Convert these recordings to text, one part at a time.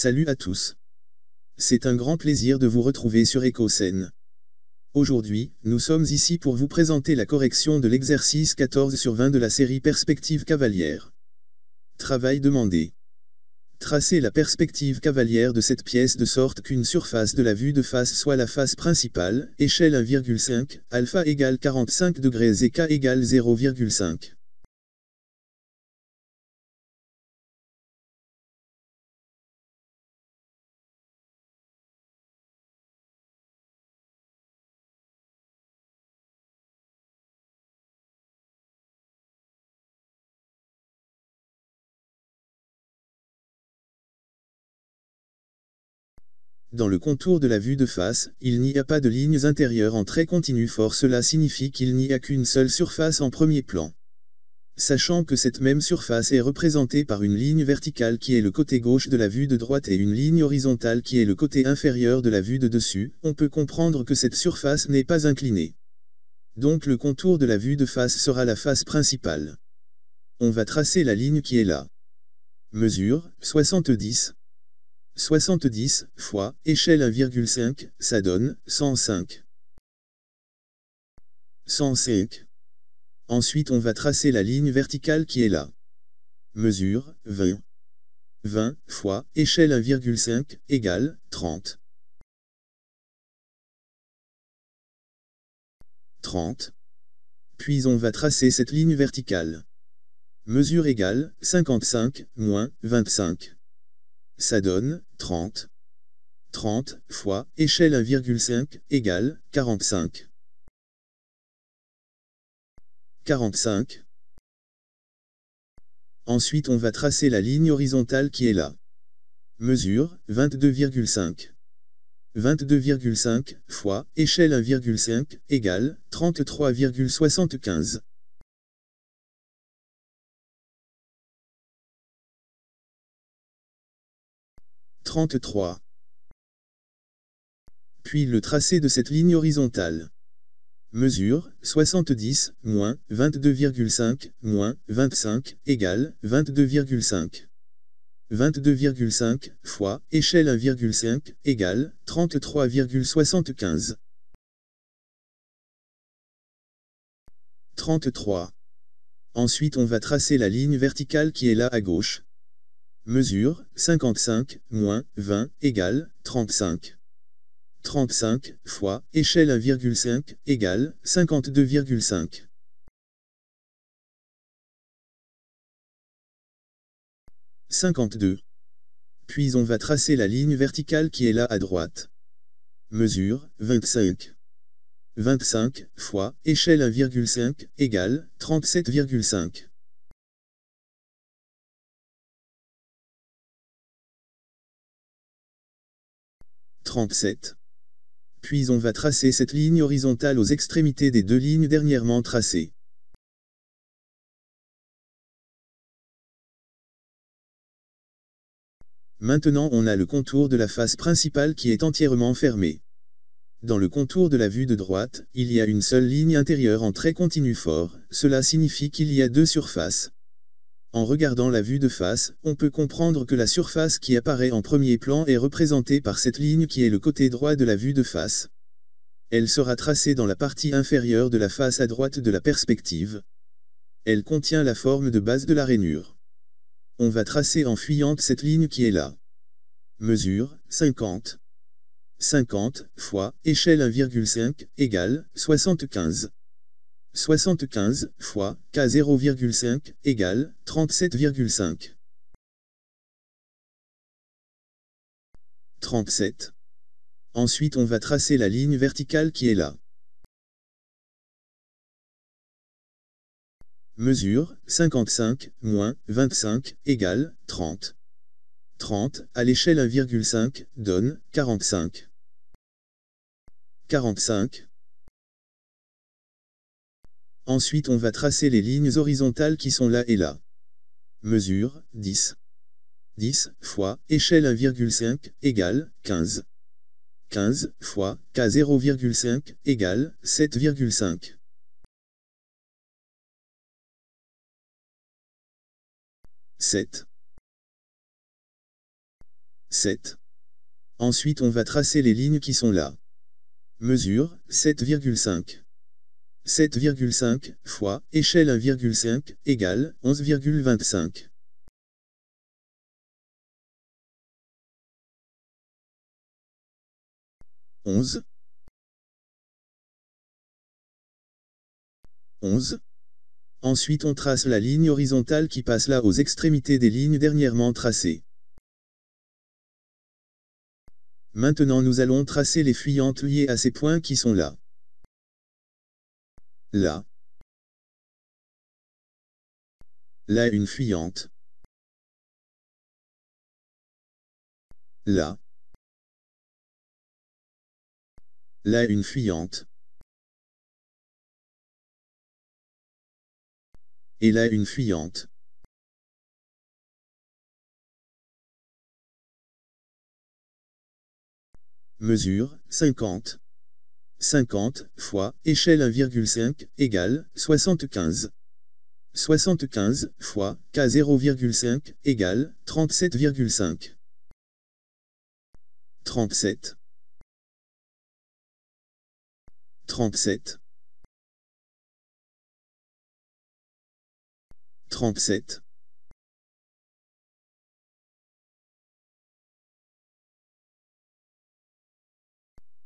Salut à tous. C'est un grand plaisir de vous retrouver sur EcoScène. Aujourd'hui, nous sommes ici pour vous présenter la correction de l'exercice 14 sur 20 de la série Perspective cavalière. Travail demandé. Tracez la perspective cavalière de cette pièce de sorte qu'une surface de la vue de face soit la face principale, échelle 1,5, alpha égale 45 degrés et k égale 0,5. Dans le contour de la vue de face, il n'y a pas de lignes intérieures en trait continu fort. Cela signifie qu'il n'y a qu'une seule surface en premier plan. Sachant que cette même surface est représentée par une ligne verticale qui est le côté gauche de la vue de droite et une ligne horizontale qui est le côté inférieur de la vue de dessus, on peut comprendre que cette surface n'est pas inclinée. Donc le contour de la vue de face sera la face principale. On va tracer la ligne qui est là. Mesure, 70. 70 fois échelle 1,5, ça donne 105. 105. Ensuite on va tracer la ligne verticale qui est là. Mesure 20. 20 fois échelle 1,5 égale 30. 30. Puis on va tracer cette ligne verticale. Mesure égale 55 moins 25. Ça donne 30. 30 fois échelle 1,5 égale 45. 45. Ensuite on va tracer la ligne horizontale qui est là. Mesure 22,5. 22,5 fois échelle 1,5 égale 33,75. 33. Puis le tracé de cette ligne horizontale. Mesure 70 moins 22,5 moins 25 égale 22,5. 22,5 fois échelle 1,5 égale 33,75. 33. Ensuite on va tracer la ligne verticale qui est là à gauche. Mesure 55 moins 20 égale 35. 35 fois échelle 1,5 égale 52,5. 52. Puis on va tracer la ligne verticale qui est là à droite. Mesure 25. 25 fois échelle 1,5 égale 37,5. 37. Puis on va tracer cette ligne horizontale aux extrémités des deux lignes dernièrement tracées. Maintenant on a le contour de la face principale qui est entièrement fermé. Dans le contour de la vue de droite, il y a une seule ligne intérieure en trait continu fort, cela signifie qu'il y a deux surfaces. En regardant la vue de face, on peut comprendre que la surface qui apparaît en premier plan est représentée par cette ligne qui est le côté droit de la vue de face. Elle sera tracée dans la partie inférieure de la face à droite de la perspective. Elle contient la forme de base de la rainure. On va tracer en fuyante cette ligne qui est là. Mesure 50. 50 fois échelle 1,5 égale 75. 75 fois k 0,5 égale 37,5. 37. Ensuite on va tracer la ligne verticale qui est là. Mesure 55 moins 25 égale 30. 30 à l'échelle 1,5 donne 45. 45. Ensuite on va tracer les lignes horizontales qui sont là et là. Mesure 10. 10 fois échelle 1,5 égale 15. 15 fois k 0,5 égale 7,5. 7. 7. Ensuite on va tracer les lignes qui sont là. Mesure, 7,5. 7,5 fois échelle 1,5 égale 11,25. 11. 11. Ensuite on trace la ligne horizontale qui passe là aux extrémités des lignes dernièrement tracées. Maintenant nous allons tracer les fuyantes liées à ces points qui sont là. Là. Là une fuyante. Là. Là une fuyante. Et là une fuyante. Mesure, 50. 50 fois échelle 1,5 égale 75. 75 fois K 0,5 égale 37,5. 37. 37. 37.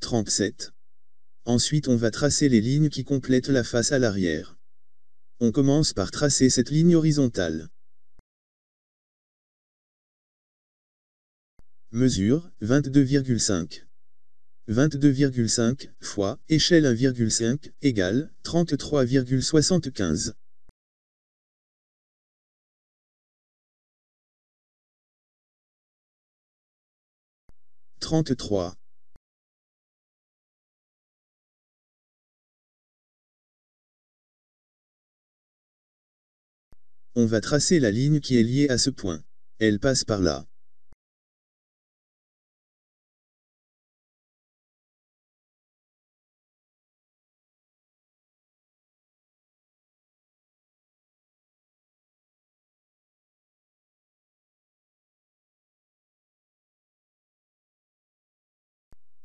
37. Ensuite on va tracer les lignes qui complètent la face à l'arrière. On commence par tracer cette ligne horizontale. Mesure, 22,5. 22,5 fois échelle 1,5 égale 33,75. 33. On va tracer la ligne qui est liée à ce point. Elle passe par là.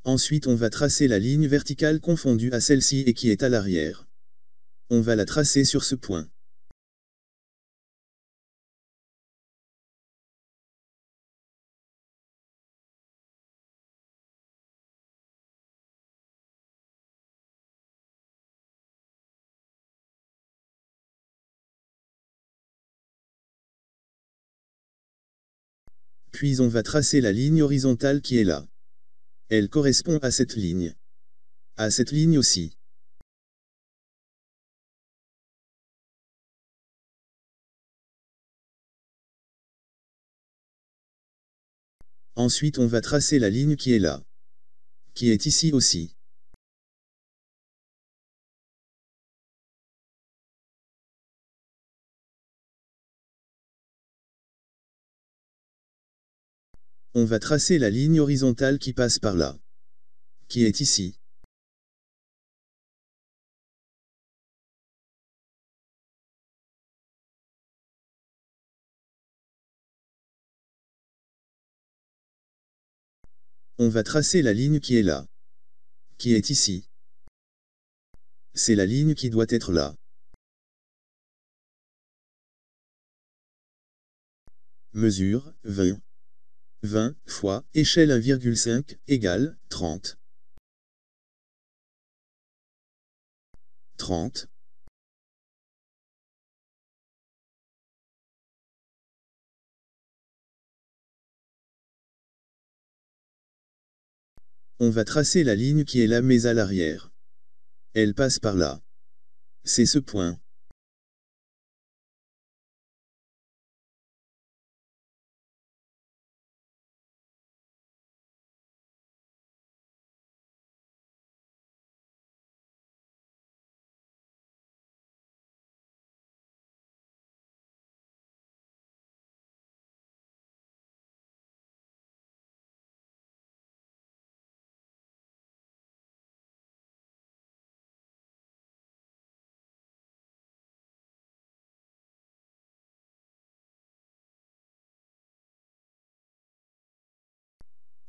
Ensuite on va tracer la ligne verticale confondue à celle-ci et qui est à l'arrière. On va la tracer sur ce point. Puis on va tracer la ligne horizontale qui est là. Elle correspond à cette ligne. À cette ligne aussi. Ensuite on va tracer la ligne qui est là. Qui est ici aussi. On va tracer la ligne horizontale qui passe par là. Qui est ici. On va tracer la ligne qui est là. Qui est ici. C'est la ligne qui doit être là. Mesure, 20. 20 fois échelle 1,5 égale 30. 30. On va tracer la ligne qui est là mais à l'arrière. Elle passe par là. C'est ce point.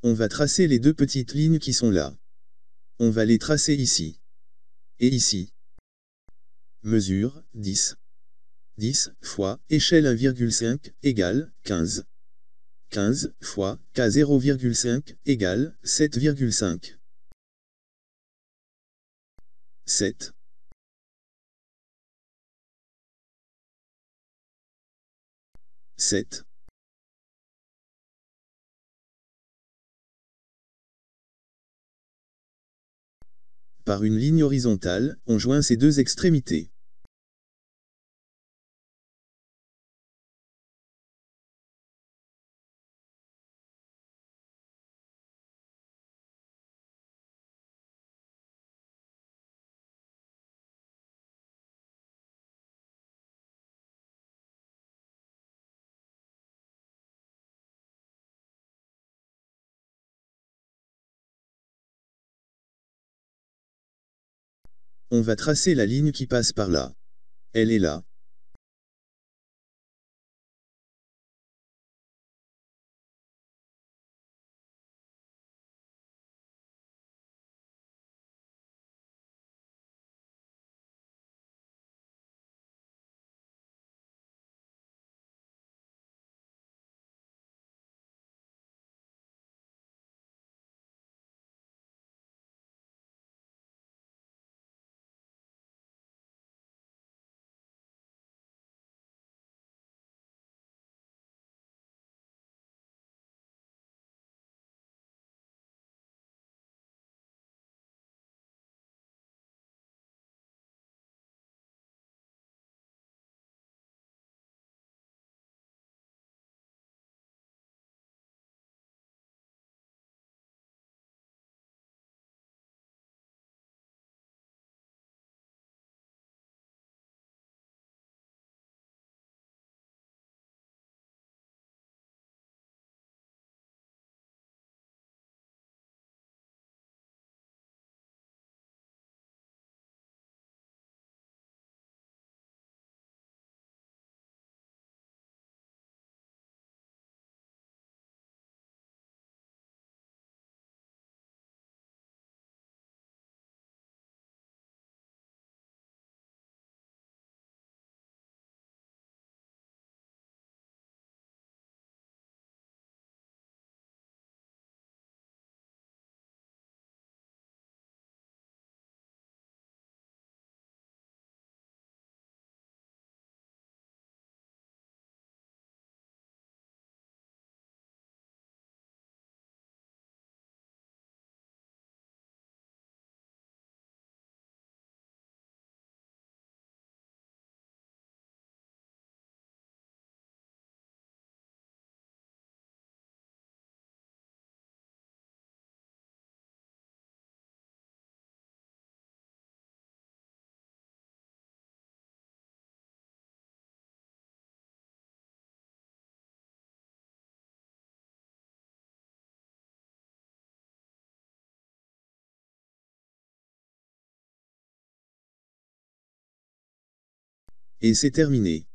On va tracer les deux petites lignes qui sont là. On va les tracer ici. Et ici. Mesure, 10. 10 fois, échelle 1,5, égale, 15. 15 fois, K 0,5, égale, 7,5. 7. 7. Par une ligne horizontale, on joint ces deux extrémités. On va tracer la ligne qui passe par là. Elle est là. Et c'est terminé.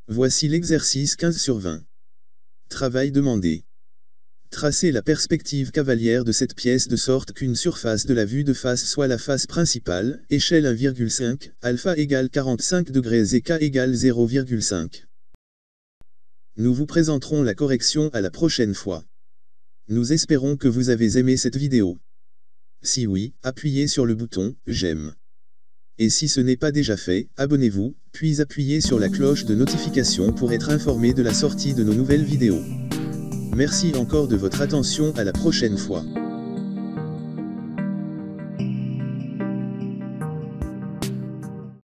Voici l'exercice 15 sur 20. Travail demandé. Tracez la perspective cavalière de cette pièce de sorte qu'une surface de la vue de face soit la face principale, échelle 1,5, alpha égale 45 degrés et K égale 0,5. Nous vous présenterons la correction à la prochaine fois. Nous espérons que vous avez aimé cette vidéo. Si oui, appuyez sur le bouton « J'aime ». Et si ce n'est pas déjà fait, abonnez-vous, puis appuyez sur la cloche de notification pour être informé de la sortie de nos nouvelles vidéos. Merci encore de votre attention, à la prochaine fois.